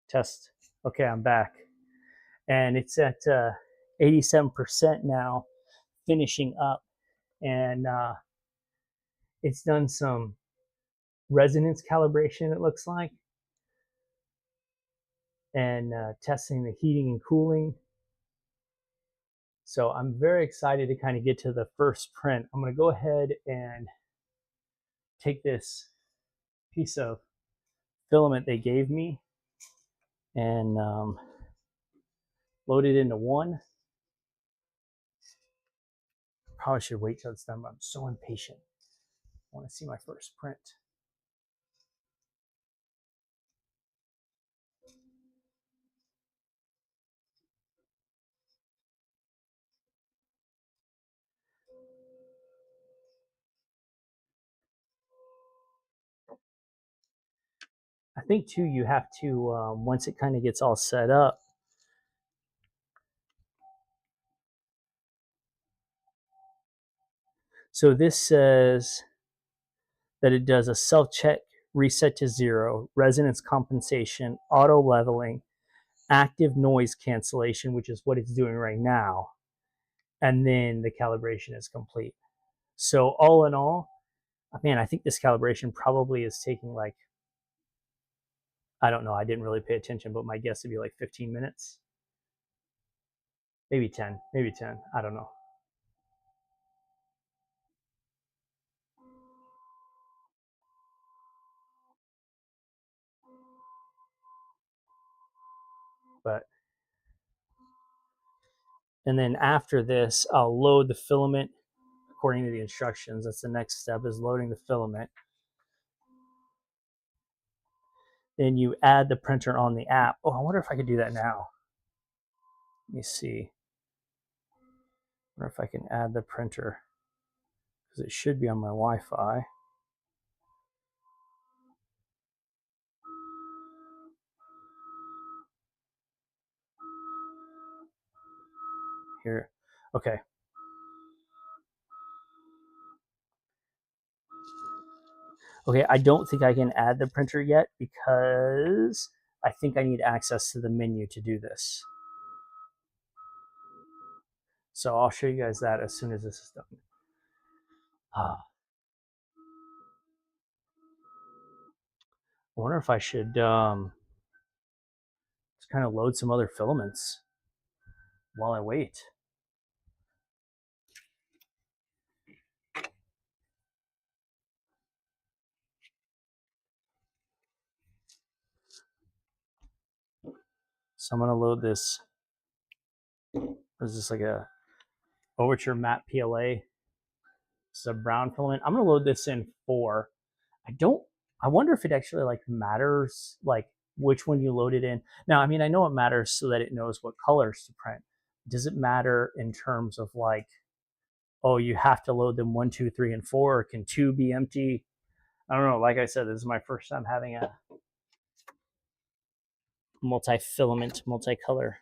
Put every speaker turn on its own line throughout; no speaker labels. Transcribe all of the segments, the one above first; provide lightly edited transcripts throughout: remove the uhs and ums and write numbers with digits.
Test. Okay, I'm back. And it's at 87% now, finishing up. And it's done some resonance calibration, it looks like, and testing the heating and cooling. So I'm very excited to kind of get to the first print. I'm going to go ahead and take this piece of filament they gave me and load it into one. Probably should wait till it's done, but I'm so impatient. I want to see my first print. I think too, you have to, once it kind of gets all set up, so this says that it does a self-check, reset to 0, resonance compensation, auto leveling, active noise cancellation, which is what it's doing right now, and then the calibration is complete. So all in all, man, I think this calibration probably is taking like, I don't know, I didn't really pay attention, but my guess would be like 15 minutes. Maybe 10, I don't know. But and then after this, I'll load the filament according to the instructions. That's the next step, is loading the filament. Then you add the printer on the app. Oh, I wonder if I could do that now. Let me see. I wonder if I can add the printer, because it should be on my Wi-Fi. Here. Okay. Okay, I don't think I can add the printer yet because I think I need access to the menu to do this. So I'll show you guys that as soon as this is done. I wonder if I should just kind of load some other filaments while I wait. So I'm going to load this. Is this like a Overture matte PLA? It's a brown filament. I'm going to load this in 4. I wonder if it actually like matters like which one you load it in. Now, I mean, I know it matters so that it knows what colors to print. Does it matter in terms of like, oh, you have to load them 1, 2, 3, and 4, or can 2 be empty? I don't know. Like I said, this is my first time having a multi-filament, multicolor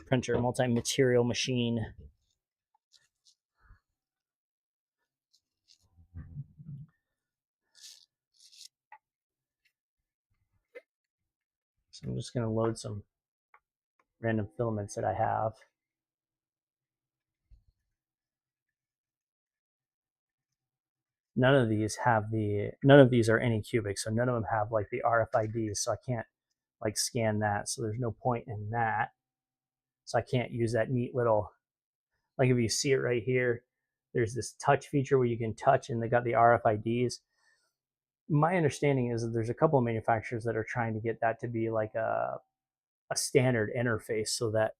printer, multi-material machine. So I'm just going to load some random filaments that I have. None of these are Anycubic, so none of them have like the RFIDs, so I can't like scan that, so there's no point in that. So I can't use that neat little, like if you see it right here, there's this touch feature where you can touch and they got the RFIDs. My understanding is that there's a couple of manufacturers that are trying to get that to be like a standard interface so that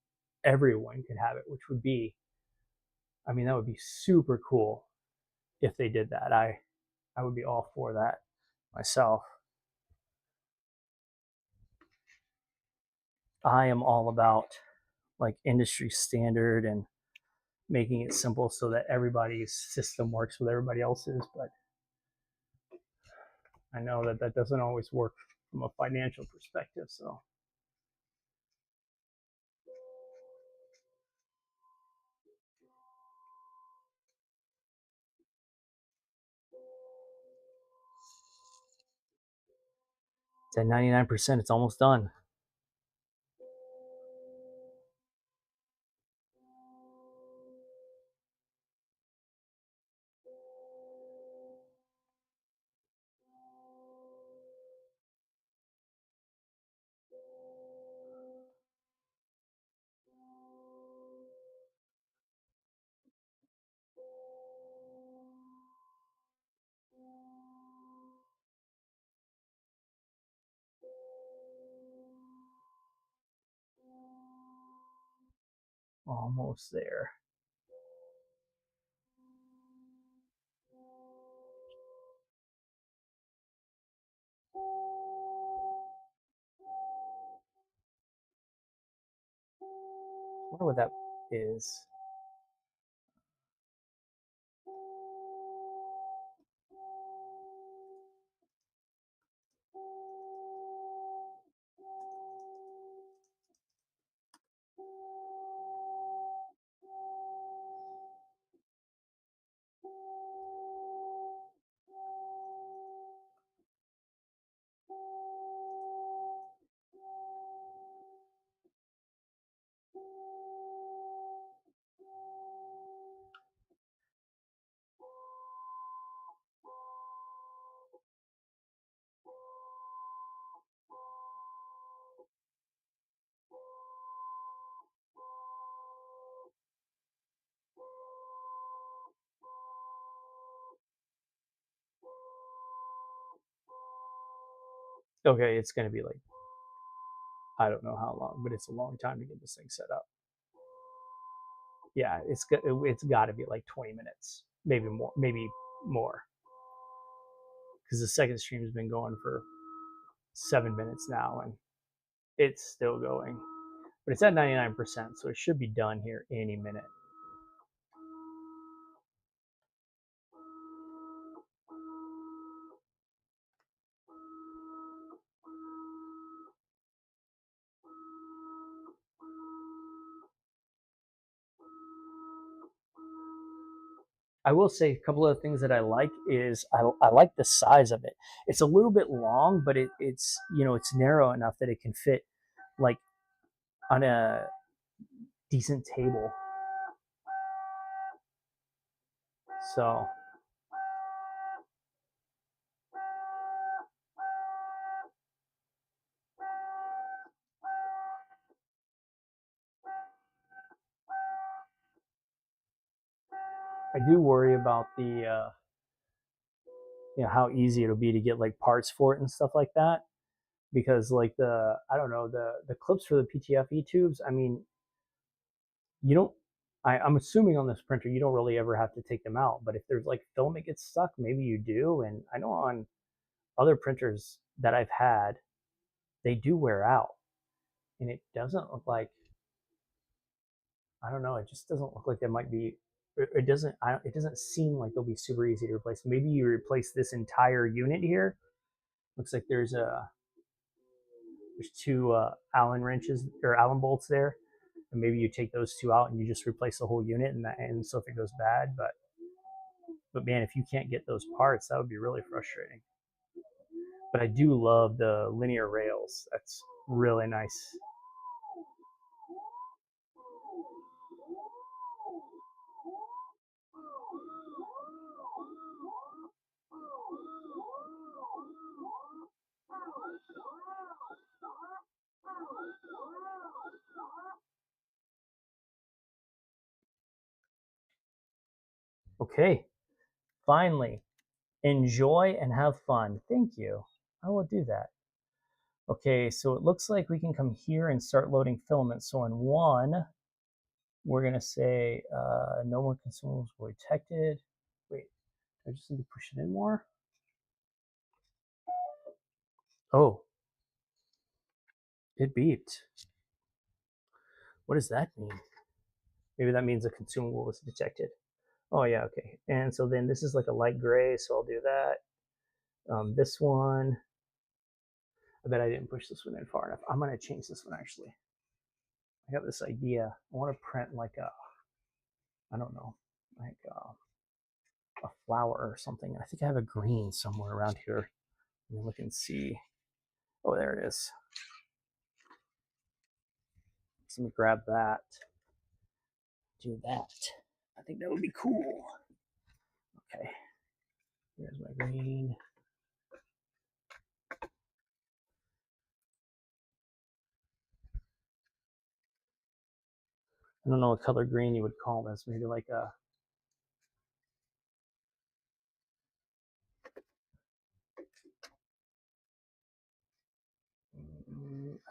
everyone could have it, which would be, I mean, that would be super cool if they did that. I would be all for that myself. I am all about like industry standard and making it simple so that everybody's system works with everybody else's, but I know that that doesn't always work from a financial perspective. So it's at 99%. It's almost done. Almost there. I wonder what that is. Okay, it's going to be like, I don't know how long, but it's a long time to get this thing set up. Yeah, it's got to be like 20 minutes, maybe more, because the second stream has been going for 7 minutes now, and it's still going. But it's at 99%, so it should be done here any minute. I will say a couple of things that I like is I like the size of it. It's a little bit long, but it's it's narrow enough that it can fit like on a decent table. So I do worry about the how easy it'll be to get like parts for it and stuff like that, because like I don't know, the clips for the PTFE tubes. I mean, you don't. I'm assuming on this printer you don't really ever have to take them out, but if there's like film that gets stuck, maybe you do. And I know on other printers that I've had, they do wear out, and it doesn't look like, I don't know, it just doesn't look like they might be. It doesn't. It doesn't seem like they'll be super easy to replace. Maybe you replace this entire unit here. Looks like there's two Allen wrenches or Allen bolts there, and maybe you take those two out and you just replace the whole unit, and so if it goes bad, but man, if you can't get those parts, that would be really frustrating. But I do love the linear rails. That's really nice. Okay, finally, enjoy and have fun. Thank you. I will do that. Okay, so it looks like we can come here and start loading filaments. So in one, we're going to say no more consumables were detected. Wait, I just need to push it in more. Oh, it beeped. What does that mean? Maybe that means a consumable was detected. Oh yeah, okay. And so then this is like a light gray, so I'll do that. This one, I bet I didn't push this one in far enough. I'm gonna change this one actually. I got this idea. I want to print like I don't know, like a flower or something. I think I have a green somewhere around here. Let me look and see. Oh, there it is. So let me grab that. Do that. I think that would be cool. Okay. Here's my green. I don't know what color green you would call this. Maybe like a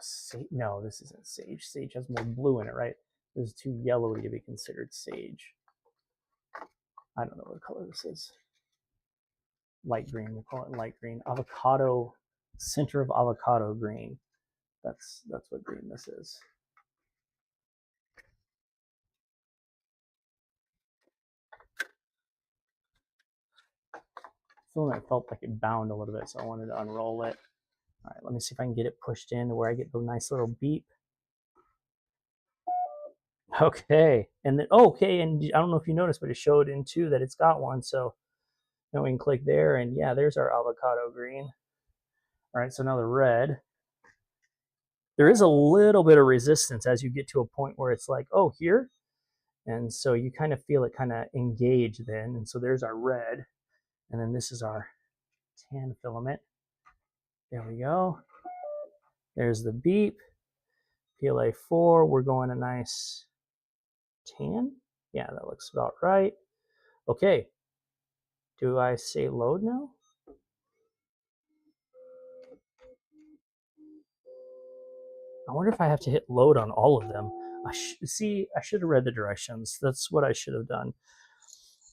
sage. No, this isn't sage. Sage has more blue in it, right? This is too yellowy to be considered sage. I don't know what color this is. Light green, we'll call it light green. Avocado, center of avocado green. That's what green this is. Filament felt like it bound a little bit, so I wanted to unroll it. All right, let me see if I can get it pushed in to where I get the nice little beep. Okay, and then okay, and I don't know if you noticed, but it showed in too that it's got one. So now we can click there, and yeah, there's our avocado green. All right, so now the red. There is a little bit of resistance as you get to a point where it's like, oh, here, and so you kind of feel it kind of engage then. And so there's our red, and then this is our tan filament. There we go. There's the beep. PLA 4. We're going a nice tan. Yeah, that looks about right. Okay. Do I say load now? I wonder if I have to hit load on all of them. I should have read the directions. That's what I should have done.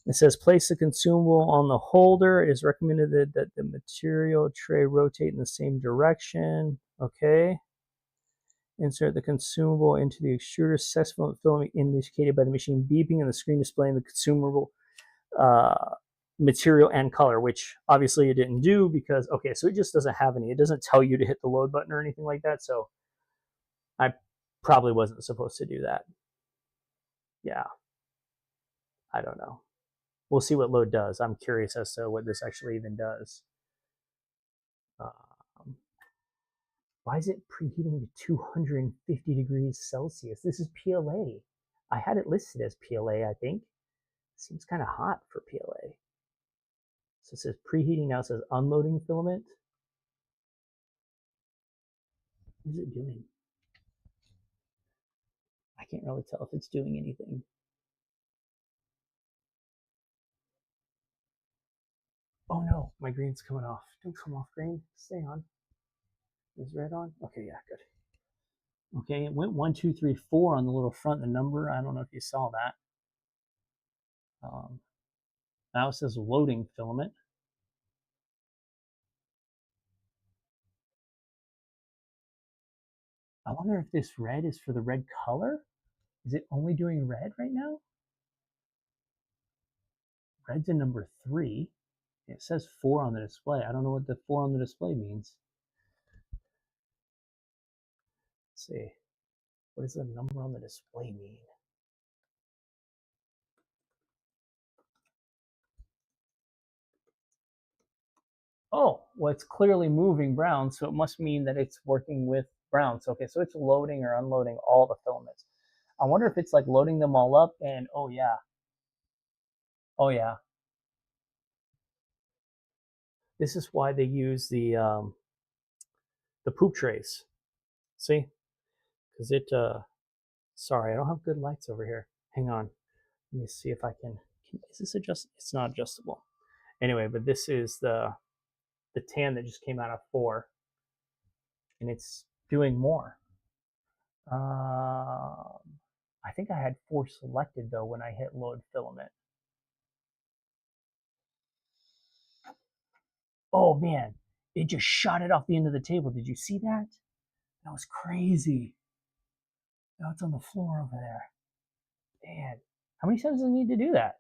It says place the consumable on the holder. It is recommended that the material tray rotate in the same direction. Okay. Insert the consumable into the extruder. Successful filament indicated by the machine beeping and the screen displaying the consumable material and color, which obviously it didn't do because, okay, so it just doesn't have any. It doesn't tell you to hit the load button or anything like that. So I probably wasn't supposed to do that. Yeah. I don't know. We'll see what load does. I'm curious as to what this actually even does. Why is it preheating to 250 degrees Celsius? This is PLA. I had it listed as PLA, I think. Seems kind of hot for PLA. So it says preheating, now it says unloading filament. What is it doing? I can't really tell if it's doing anything. Oh no, my green's coming off. Don't come off, green. Stay on. Is red on? Okay, yeah, good. Okay, it went 1, 2, 3, 4 on the little front, the number. I don't know if you saw that. Now it says loading filament. I wonder if this red is for the red color. Is it only doing red right now? Red's in number 3. It says 4 on the display. I don't know what the 4 on the display means. Let's see. What does the number on the display mean? Oh, well, it's clearly moving brown, so it must mean that it's working with brown. So, okay, so it's loading or unloading all the filaments. I wonder if it's like loading them all up and, oh yeah. Oh yeah. This is why they use the poop trays. See? Because it, sorry, I don't have good lights over here. Hang on. Let me see if I can is this adjustable? It's not adjustable. Anyway, but this is the tan that just came out of 4. And it's doing more. I think I had 4 selected though when I hit load filament. Oh man, it just shot it off the end of the table. Did you see that? That was crazy. Now it's on the floor over there. Man, how many times does it need to do that?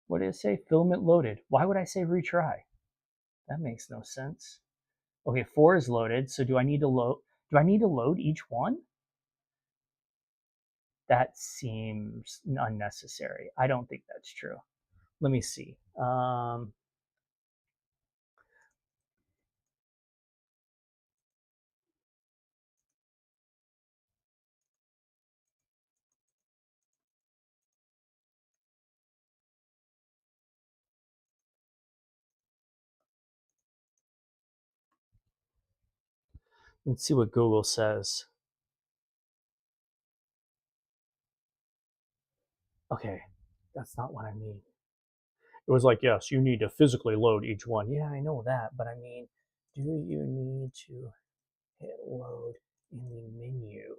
What did it say? Filament loaded. Why would I say retry? That makes no sense. Okay, 4 is loaded. So do I need to load? Do I need to load each one? That seems unnecessary. I don't think that's true. Let me see. Let's see what Google says. Okay, that's not what I mean. It was like, yes, you need to physically load each one. Yeah, I know that, but I mean, do you need to hit load in the menu?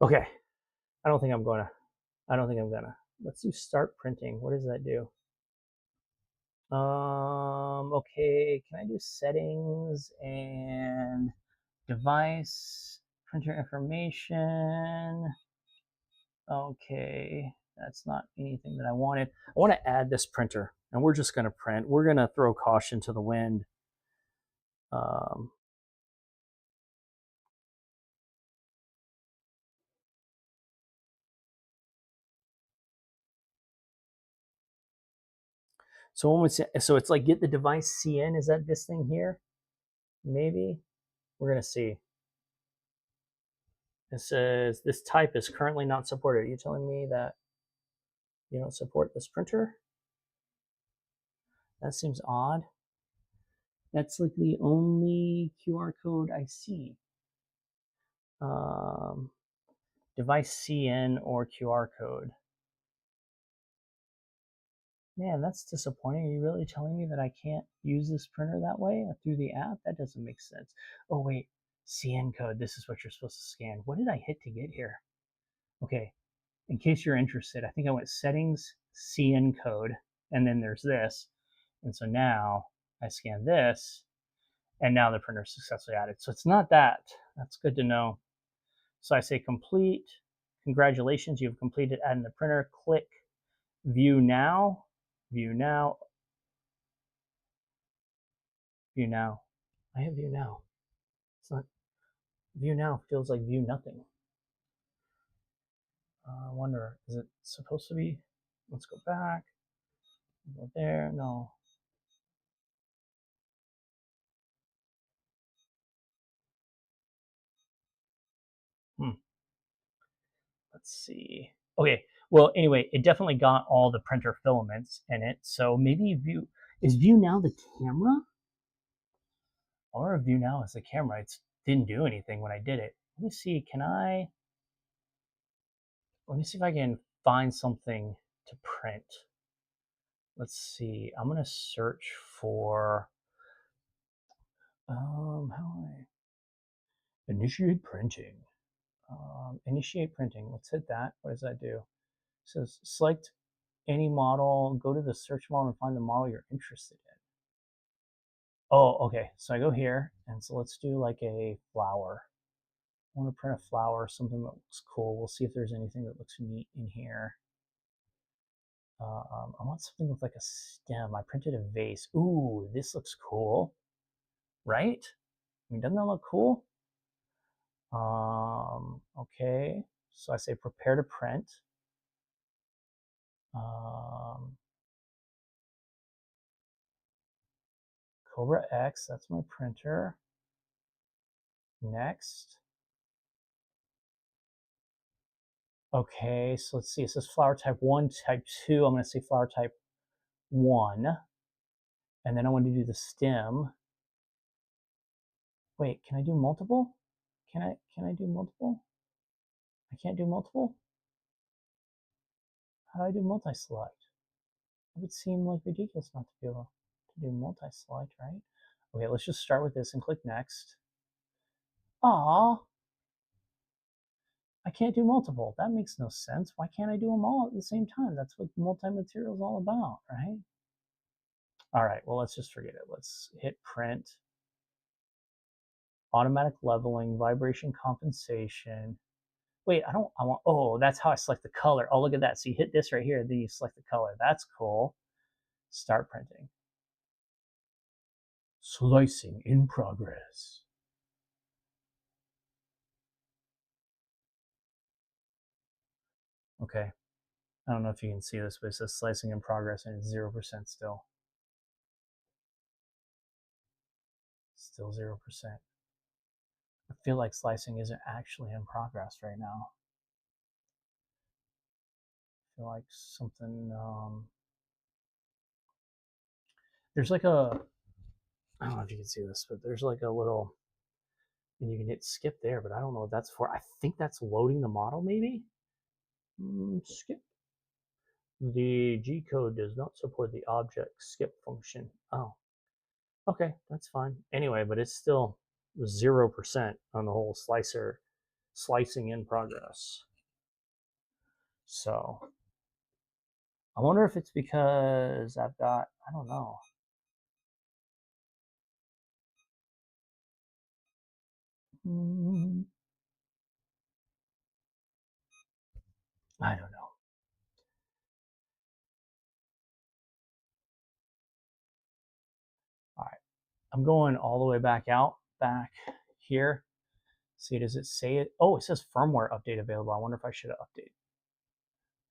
Okay, I don't think I'm gonna. Let's do start printing. What does that do? Okay, can I do settings and device, printer information? Okay, that's not anything that I wanted. I want to add this printer, and we're just going to print. We're going to throw caution to the wind. Um, so when we say, so it's like get the device CN. Is that this thing here? Maybe we're going to see. It says this type is currently not supported. Are you telling me that you don't support this printer? That seems odd. That's like the only QR code I see. Um, device CN or QR code. Man, that's disappointing. Are you really telling me that I can't use this printer that way through the app? That doesn't make sense. Oh, wait. CN code. This is what you're supposed to scan. What did I hit to get here? Okay. In case you're interested, I think I went settings, CN code, and then there's this. And so now I scan this, and now the printer is successfully added. So it's not that. That's good to know. So I say complete. Congratulations, you've completed adding the printer. Click view now. View now. View now. I have view now. It's not view now. Feels like view nothing. I wonder, is it supposed to be? Let's go back. Go there. No. Let's see. Okay. Well, anyway, it definitely got all the printer filaments in it. So maybe view is view now the camera, or view now is the camera. It didn't do anything when I did it. Let me see. Let me see if I can find something to print. Let's see. I'm gonna search for how I initiate printing. Initiate printing. Let's hit that. What does that do? It says select any model, go to the search model and find the model you're interested in. Oh, okay. So I go here, and so let's do like a flower. I want to print a flower, something that looks cool. We'll see if there's anything that looks neat in here. I want something with like a stem. I printed a vase. Ooh, this looks cool, right? I mean, doesn't that look cool? Okay. So I say prepare to print. Kobra X, that's my printer. Next. Okay, so let's see. It says flower type 1, type 2. I'm going to say flower type 1. And then I want to do the stem. Wait, can I do multiple? Can I do multiple? I can't do multiple? How do I do multi-select? It would seem like ridiculous not to be able to do multi-select, right? Okay, let's just start with this and click next. Aw, I can't do multiple. That makes no sense. Why can't I do them all at the same time? That's what multi-material is all about, right? All right, well, let's just forget it. Let's hit print. Automatic leveling, vibration compensation. Wait, I want, oh, that's how I select the color. Oh, look at that. So you hit this right here, then you select the color. That's cool. Start printing. Slicing in progress. Okay. I don't know if you can see this, but it says slicing in progress and it's 0% still. Still 0%. I feel like slicing isn't actually in progress right now. I feel like something, there's like a, I don't know if you can see this, but there's like a little, and you can hit skip there, but I don't know what that's for. I think that's loading the model, maybe? Skip. The G code does not support the object skip function. Oh, okay, that's fine. Anyway, but it's still 0% on the whole slicer. slicing in progress. So I wonder if it's because I've got, I don't know. I don't know. All right. I'm going all the way back here. See, does it say it? Oh, it says firmware update available. I wonder if I should update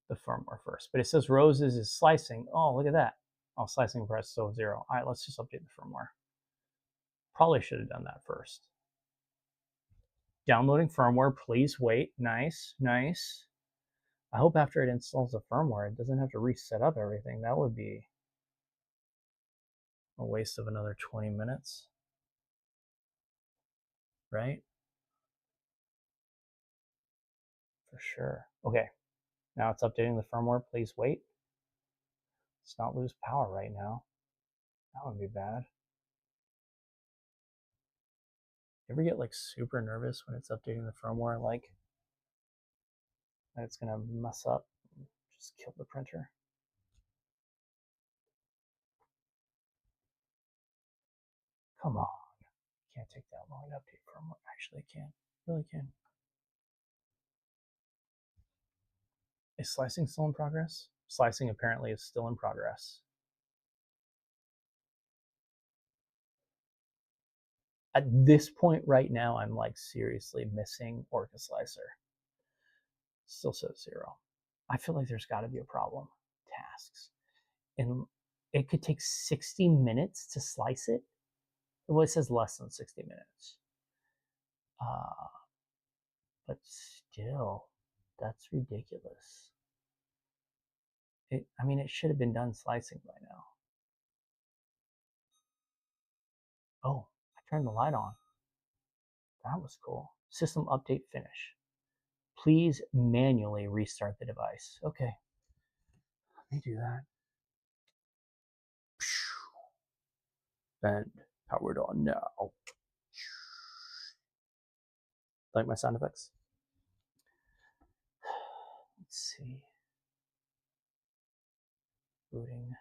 the firmware first. But it says Roses is slicing. Oh, look at that. Oh, slicing press so 0. All right, let's just update the firmware. Probably should have done that first. Downloading firmware, please wait. Nice, nice. I hope after it installs the firmware, it doesn't have to reset up everything. That would be a waste of another 20 minutes, right? For sure. Okay, now it's updating the firmware. Please wait. Let's not lose power right now. That would be bad. You ever get like super nervous when it's updating the firmware, like that it's gonna mess up, just kill the printer? Come on, can't take that long to update firmware. Actually, I can, really can. Is slicing still in progress? Slicing apparently is still in progress. At this point right now, I'm like seriously missing Orca Slicer. Still says 0. I feel like there's got to be a problem. Tasks. And it could take 60 minutes to slice it. Well, it says less than 60 minutes. But still, that's ridiculous. I mean, it should have been done slicing by now. Oh, I turned the light on. That was cool. System update finish. Please manually restart the device. Okay, let me do that. And powered on now. Like my sound effects? Let's see. Booting.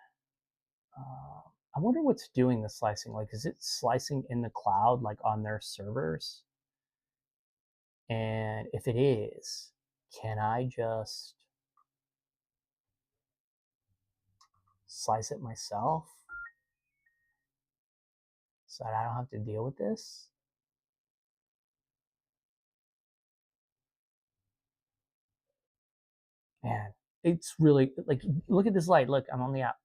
I wonder what's doing the slicing. Like, is it slicing in the cloud, like on their servers? And if it is, can I just slice it myself so that I don't have to deal with this? Man, it's really like, look at this light. Look, I'm on the app.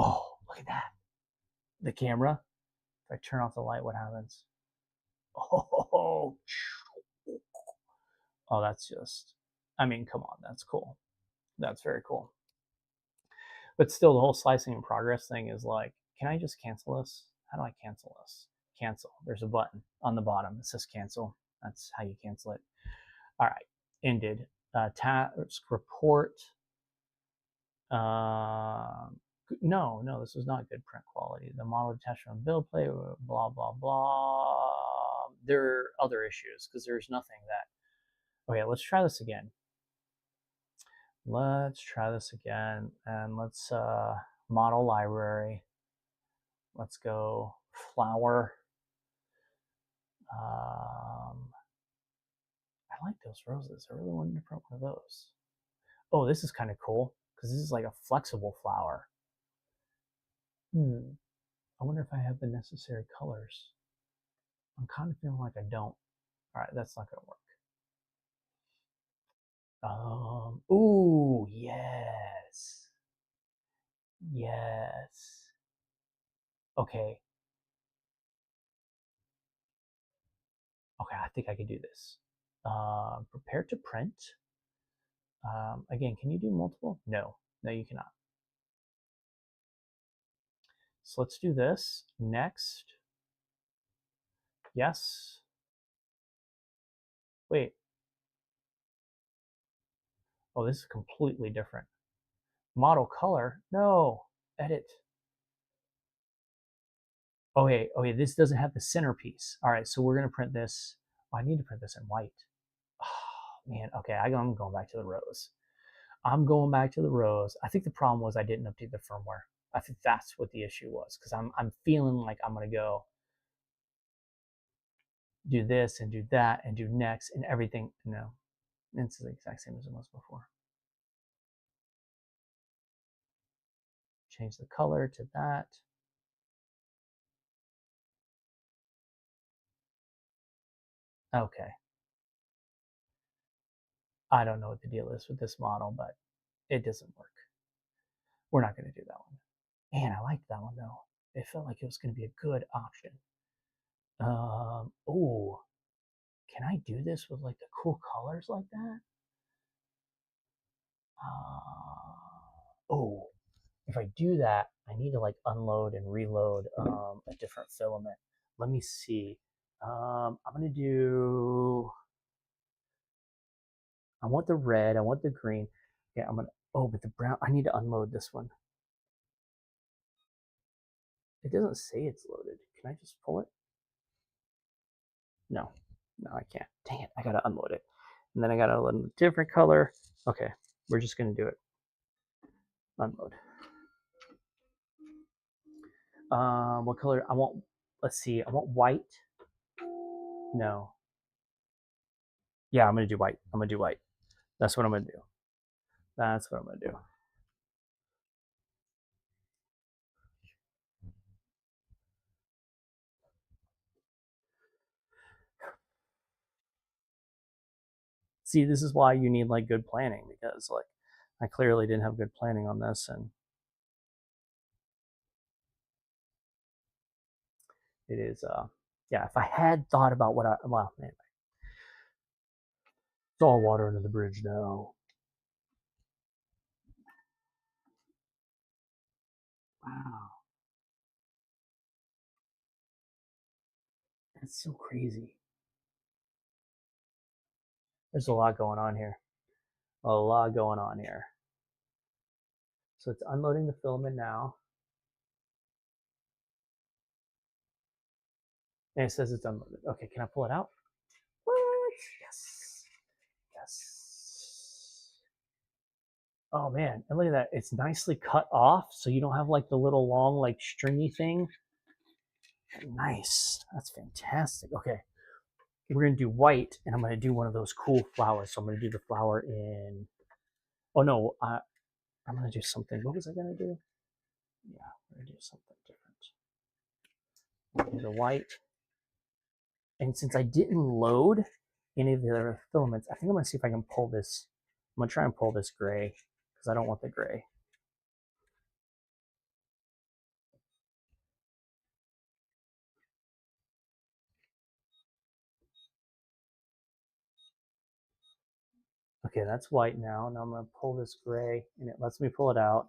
Oh, look at that. The camera. If I turn off the light, what happens? Oh, oh, that's just, I mean, come on, that's cool. That's very cool. But still, the whole slicing in progress thing is like, can I just cancel this? How do I cancel this? Cancel. There's a button on the bottom that says cancel. That's how you cancel it. All right, ended. Task report. No, this was not good print quality. The model detached from build plate, blah, blah, blah. There are other issues because there's nothing that. Okay, let's try this again. Let's try this again. And let's model library. Let's go flower. I like those roses. I really wanted to print one of those. Oh, this is kind of cool because this is like a flexible flower. I wonder if I have the necessary colors. I'm kind of feeling like I don't. All right, that's not gonna work. Ooh, yes. Yes. Okay. Okay, I think I can do this. Prepare to print. Again, can you do multiple? No, you cannot. So let's do this. Next. Yes. Wait. Oh, this is completely different. Model color, no, edit. Okay, okay, this doesn't have the centerpiece. All right, so we're gonna print this. Oh, I need to print this in white. Oh, man, okay, I'm going back to the rose. I'm going back to the rose. I think the problem was I didn't update the firmware. I think that's what the issue was, because I'm feeling like I'm gonna go do this and do that and do next and everything. No, it's the exact same as it was before. Change the color to that. Okay. I don't know what the deal is with this model, but it doesn't work. We're not going to do that one. Man, I liked that one though. It felt like it was going to be a good option. Oh, can I do this with like the cool colors like that? Oh, if I do that, I need to like unload and reload a different filament. Let me see. I'm gonna do. I want the red. I want the green. Yeah, I'm gonna. Oh, but the brown. I need to unload this one. It doesn't say it's loaded. Can I just pull it? No, no, I can't. Dang it! I gotta unload it, and then I gotta unload a different color. Okay, we're just gonna do it. Unload. What color? I want. Let's see. I want white. No. Yeah, I'm gonna do white. I'm gonna do white. That's what I'm gonna do. That's what I'm gonna do. See, this is why you need like good planning, because like I clearly didn't have good planning on this, and it is yeah, if I had thought about what I, well, anyway, it's all water under the bridge now. Wow, that's so crazy. There's a lot going on here. A lot going on here. So it's unloading the filament now. And it says it's unloaded. Okay, can I pull it out? What? Yes. Yes. Oh man, and look at that. It's nicely cut off, so you don't have like the little long, like stringy thing. Nice. That's fantastic. Okay. We're going to do white, and I'm going to do one of those cool flowers. So I'm going to do the flower in. Oh no, I'm going to do something. What was I going to do? Yeah, I'm going to do something different. Do the white. And since I didn't load any of the other filaments, I think I'm going to see if I can pull this. I'm going to try and pull this gray because I don't want the gray. Okay, that's white now. Now I'm going to pull this gray, and it lets me pull it out.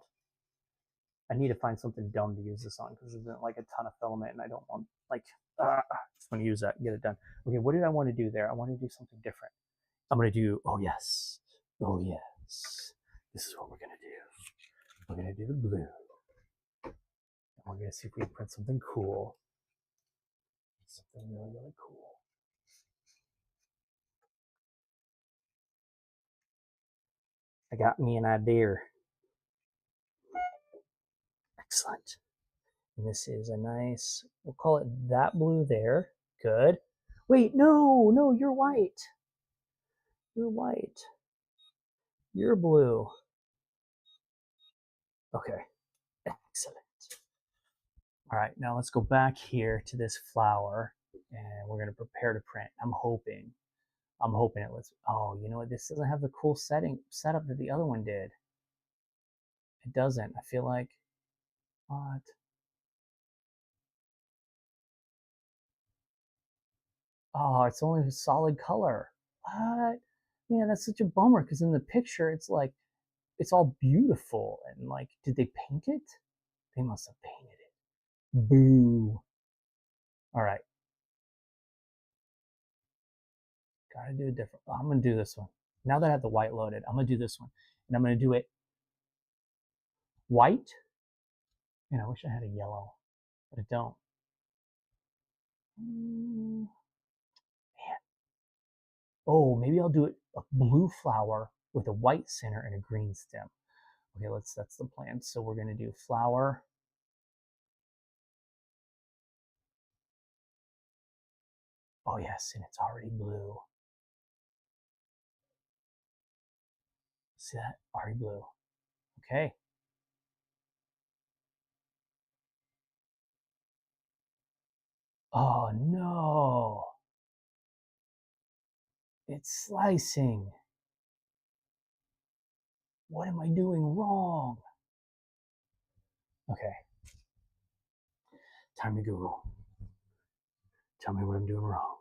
I need to find something dumb to use this on because there's like a ton of filament, and I don't want like just want to use that and get it done. Okay, what did I want to do there? I want to do something different. I'm gonna do. Oh yes, oh yes. This is what we're gonna do. We're gonna do the blue, and we're gonna see if we can print something cool. Something really really cool. I got me an idea. Excellent. And this is a nice. We'll call it that blue there. Good. Wait, no, no, you're white. You're white. You're blue. Okay, excellent. All right, now let's go back here to this flower and we're gonna prepare to print. I'm hoping it was, oh, you know what? This doesn't have the cool setup that the other one did. It doesn't. I feel like, what? Oh, it's only a solid color. What? Man, that's such a bummer because in the picture, it's like, it's all beautiful. And like, did they paint it? They must have painted it. Boo. All right. Gotta do it different. Oh, I'm gonna do this one. Now that I have the white loaded, I'm gonna do this one, and I'm gonna do it white. Man, I wish I had a yellow, but I don't. Man. Oh, maybe I'll do it a blue flower with a white center and a green stem. Okay, that's the plan. So we're gonna do flower. Oh yes, and it's already blue. See that? Already blue. Okay. Oh no. It's slicing. What am I doing wrong? Okay. Time to Google. Tell me what I'm doing wrong.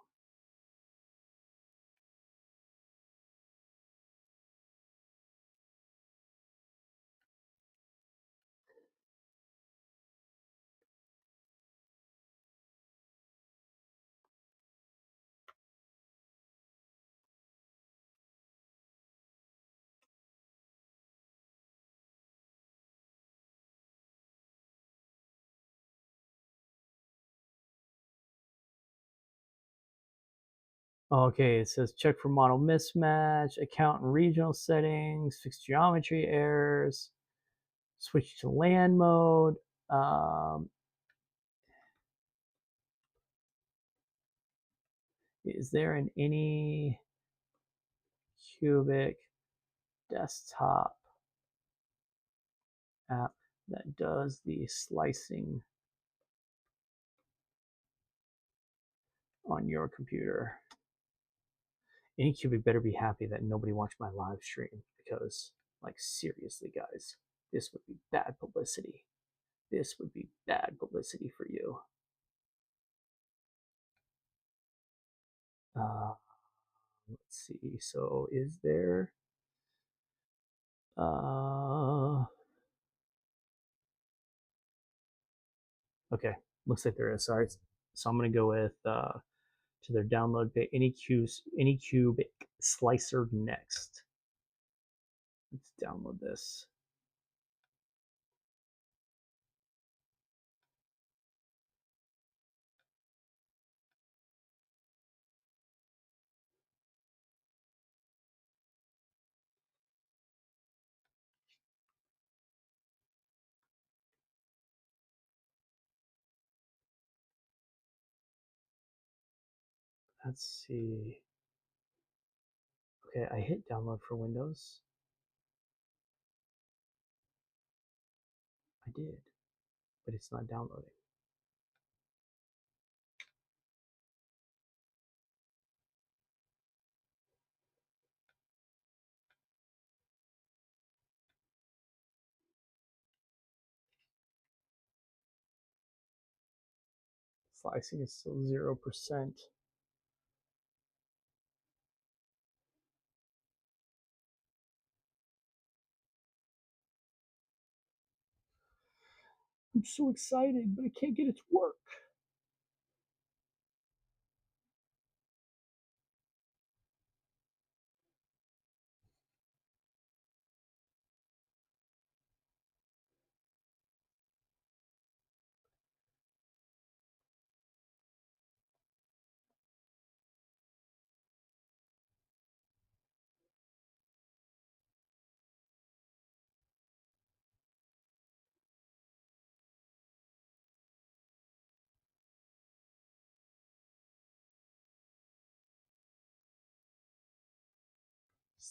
Okay, it says check for model mismatch, account and regional settings, fix geometry errors, switch to land mode. Um, is there an Anycubic desktop app that does the slicing on your computer? Anycubic better be happy that nobody watched my live stream because, like, seriously, guys, this would be bad publicity. This would be bad publicity for you. Uh, let's see. So, is there? Okay, looks like there is. Sorry. So I'm gonna go with to their download page. Anycubic Slicer next. Let's download this. Let's see. Okay, I hit download for Windows. I did, but it's not downloading. Slicing is still 0%. I'm so excited, but I can't get it to work.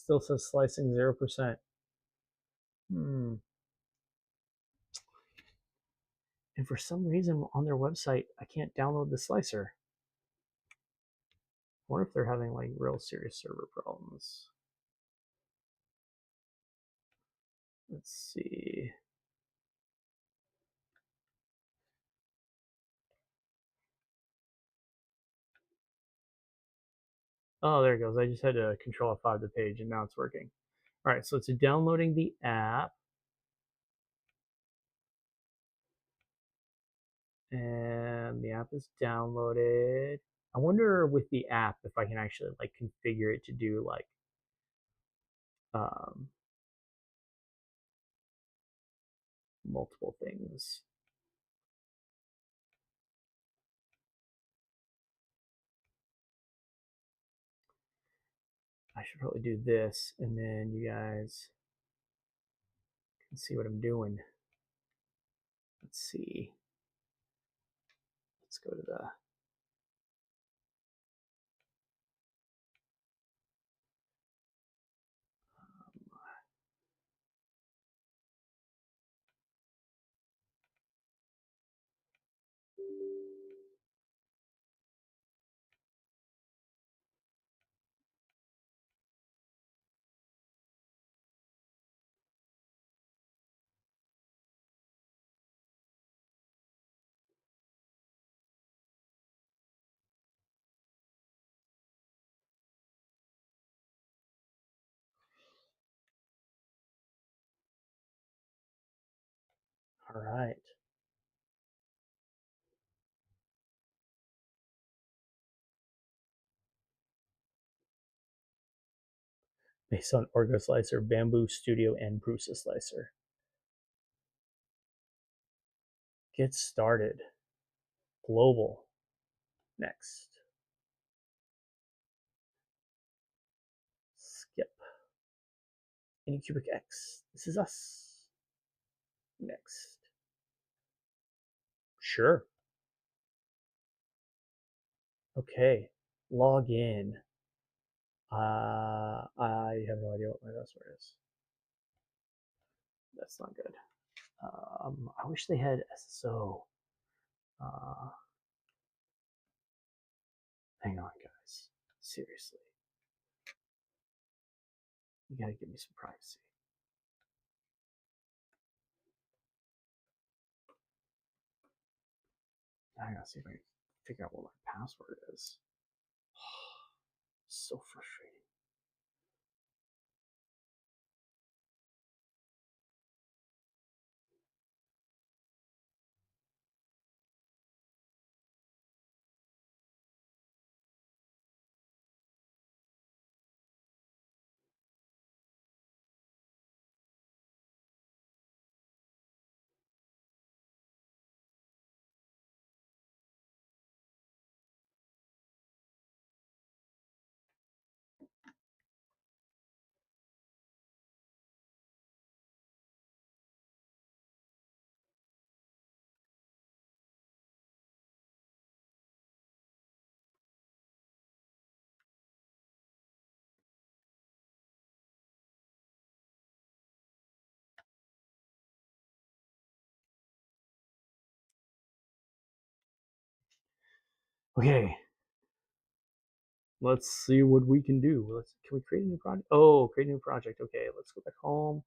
Still says slicing 0%. Hmm. And for some reason on their website, I can't download the slicer. I wonder if they're having like real serious server problems. Let's see. Oh, there it goes. I just had to control F5 the page and now it's working. All right, so it's downloading the app. And the app is downloaded. I wonder with the app if I can actually like configure it to do like um, multiple things. I should probably do this, and then you guys can see what I'm doing. Let's see. Let's go to the all right. Based on Orgo Slicer, Bamboo Studio, and Prusa Slicer. Get started. Global. Next. Skip. Anycubic X. This is us. Next. Sure. Okay. Log in. I have no idea what my password is. That's not good. I wish they had SSO. Hang on, guys. Seriously. You gotta give me some privacy. I gotta see if I can figure out what my password is. So frustrating. Okay. Let's see what we can do. Can we create a new project? Oh, create a new project. Okay, let's go back home.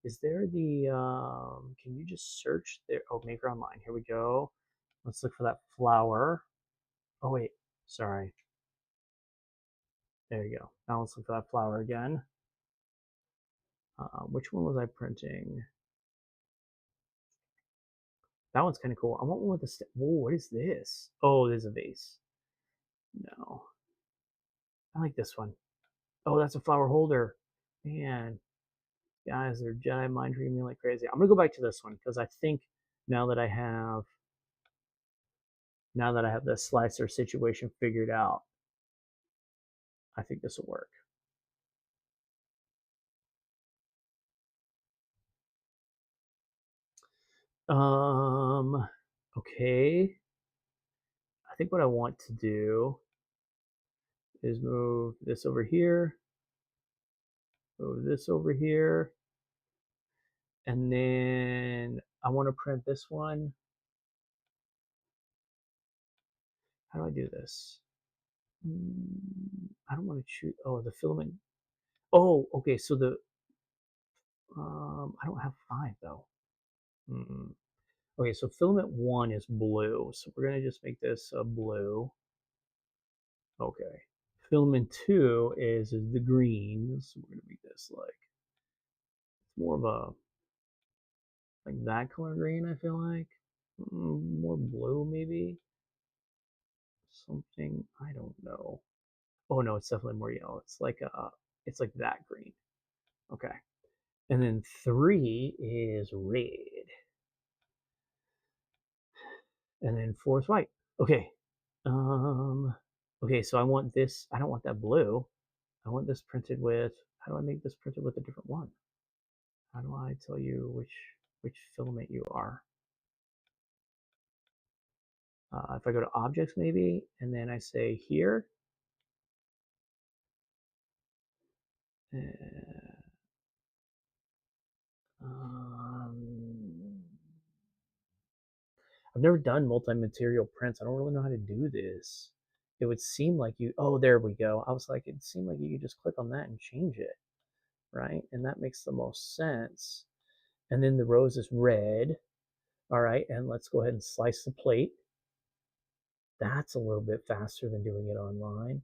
Is there the can you just search there? Oh, Maker Online. Here we go. Let's look for that flower. Oh wait, sorry. There you go. Now let's look for that flower again. Which one was I printing? That one's kind of cool. I want one with a whoa, what is this? Oh, there's a vase. No. I like this one. Oh, that's a flower holder. Man, guys, they're Jedi mind reading me like crazy. I'm gonna go back to this one because I think now that I have the slicer situation figured out, I think this will work. Okay. I think what I want to do is move this over here, move this over here, and then I want to print this one. How do I do this? I don't want to choose. Oh, the filament. Oh, okay. So I don't have 5 though. Okay, so filament 1 is blue. So we're gonna just make this a blue. Okay. Filament 2 is the green. So we're gonna make this like it's more of a like that color green. I feel like more blue maybe. Something I don't know. Oh no, it's definitely more yellow. It's like that green. Okay. And then 3 is red. And then 4 is white. Okay. Okay, so I want this. I don't want that blue. I want this printed with, how do I make this printed with a different one? How do I tell you which filament you are? If I go to objects maybe, and then I say here, um, I've never done multi-material prints. I don't really know how to do this. It would seem like you, oh, there we go. I was like, it seemed like you could just click on that and change it, right? And that makes the most sense. And then the rose is red. All right, and let's go ahead and slice the plate. That's a little bit faster than doing it online.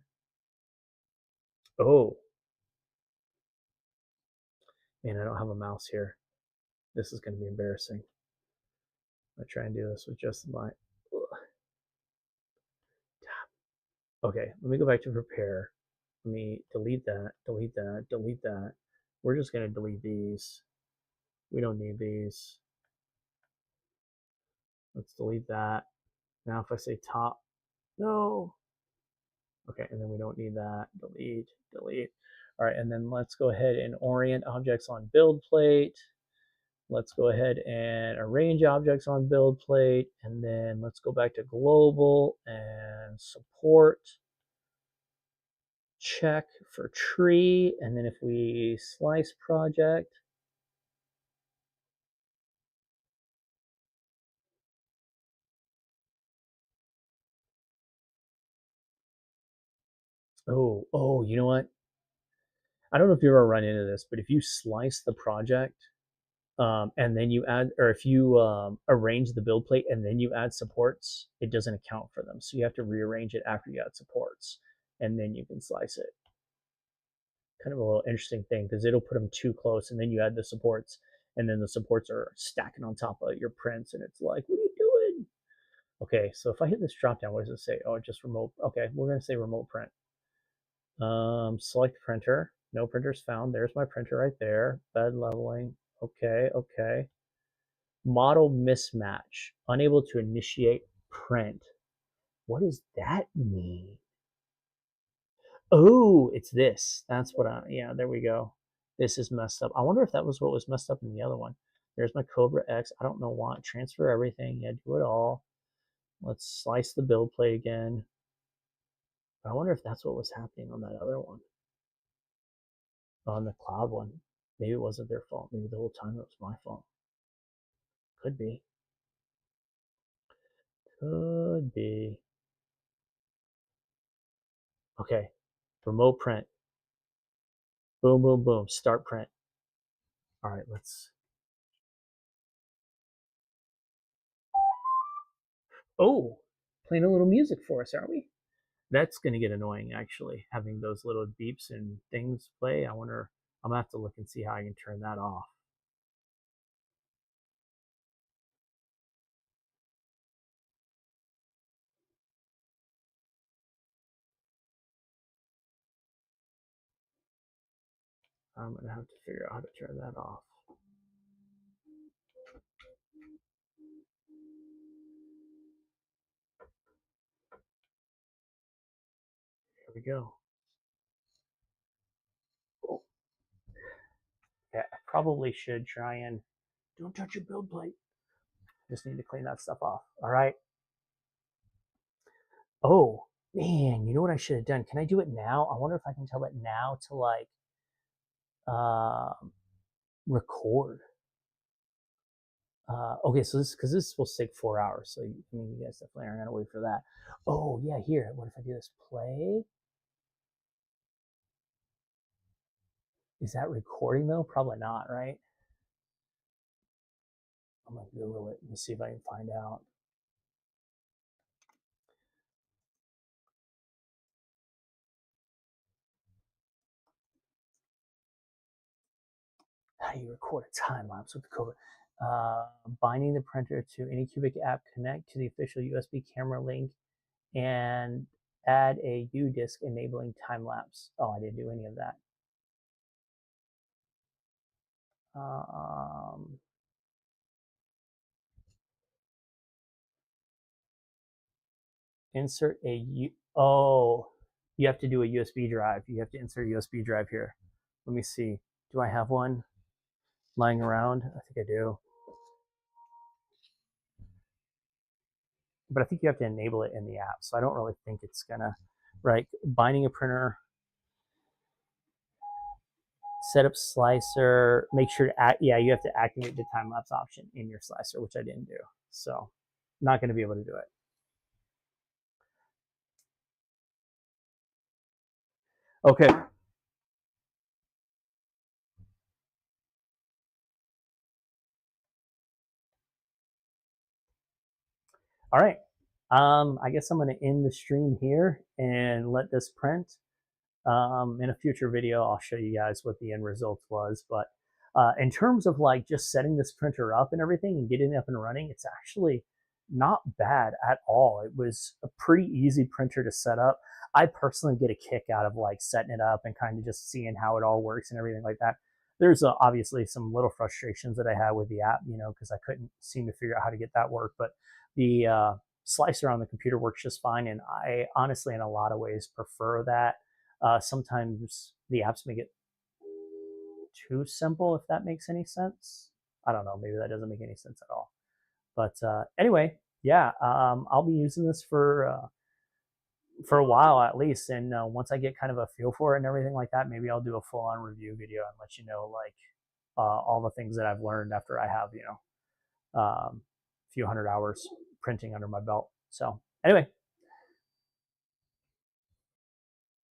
Oh, man, I don't have a mouse here. This is going to be embarrassing. I try and do this with just my. Okay, let me go back to prepare. Let me delete that, delete that, delete that. We're just going to delete these. We don't need these. Let's delete that. Now if I say top, no. Okay, and then we don't need that. Delete, delete. All right, and then let's go ahead and orient objects on build plate. Let's go ahead and arrange objects on build plate, and then let's go back to global and support. Check for tree, and then if we slice project, oh, you know what? I don't know if you ever run into this, but if you slice the project and then you add, or if you arrange the build plate and then you add supports, it doesn't account for them. So you have to rearrange it after you add supports, and then you can slice it. Kind of a little interesting thing because it'll put them too close, and then you add the supports, and then the supports are stacking on top of your prints, and it's like, what are you doing? Okay, so if I hit this drop down, what does it say? Oh, just remote. Okay, we're gonna say remote print. Select printer. No printers found. There's my printer right there. Bed leveling. Okay, okay. Model mismatch. Unable to initiate print. What does that mean? Oh, it's this. That's what yeah, there we go. This is messed up. I wonder if that was what was messed up in the other one. There's my Kobra X. I don't know why. Transfer everything. Yeah, do it all. Let's slice the build plate again. I wonder if that's what was happening on that other one. On the cloud one. Maybe it wasn't their fault. Maybe the whole time it was my fault. Could be. Could be. Okay. Remote print. Boom, boom, boom. Start print. All right, let's. Oh, playing a little music for us, are we? That's going to get annoying, actually, having those little beeps and things play. I wonder, I'm going to have to look and see how I can turn that off. I'm going to have to figure out how to turn that off. Here we go. Oh. Yeah, I probably should try and don't touch your build plate. Just need to clean that stuff off. All right. Oh, man, you know what I should have done? Can I do it now? I wonder if I can tell it now to like uh, record. Okay, so this because this is supposed to take 4 hours, so I mean, you guys definitely aren't gonna wait for that. Oh yeah, here. What if I do this? Play. Is that recording though? Probably not, right? I'm gonna Google it and see if I can find out. How do you record a time lapse with the Kobra? Binding the printer to Anycubic app, connect to the official USB camera link, and add a U disk enabling time lapse. Oh, I didn't do any of that. Insert oh, you have to do a USB drive. You have to insert a USB drive here. Let me see. Do I have one lying around? I think I do. But I think you have to enable it in the app. So I don't really think it's gonna, right? Binding a printer, set up slicer, make sure to yeah, you have to activate the time lapse option in your slicer, which I didn't do. So not gonna be able to do it. Okay. All right. I guess I'm going to end the stream here and let this print. In a future video, I'll show you guys what the end result was. But in terms of like just setting this printer up and everything and getting it up and running, it's actually not bad at all. It was a pretty easy printer to set up. I personally get a kick out of like setting it up and kind of just seeing how it all works and everything like that. There's obviously some little frustrations that I had with the app, you know, because I couldn't seem to figure out how to get that work. But the slicer on the computer works just fine. And I honestly, in a lot of ways, prefer that. Sometimes the apps make it too simple, if that makes any sense. I don't know. Maybe that doesn't make any sense at all. But anyway, yeah, I'll be using this for a while at least. And once I get kind of a feel for it and everything like that, maybe I'll do a full-on review video and let you know like all the things that I've learned after I have, you know, a few hundred hours printing under my belt. So anyway,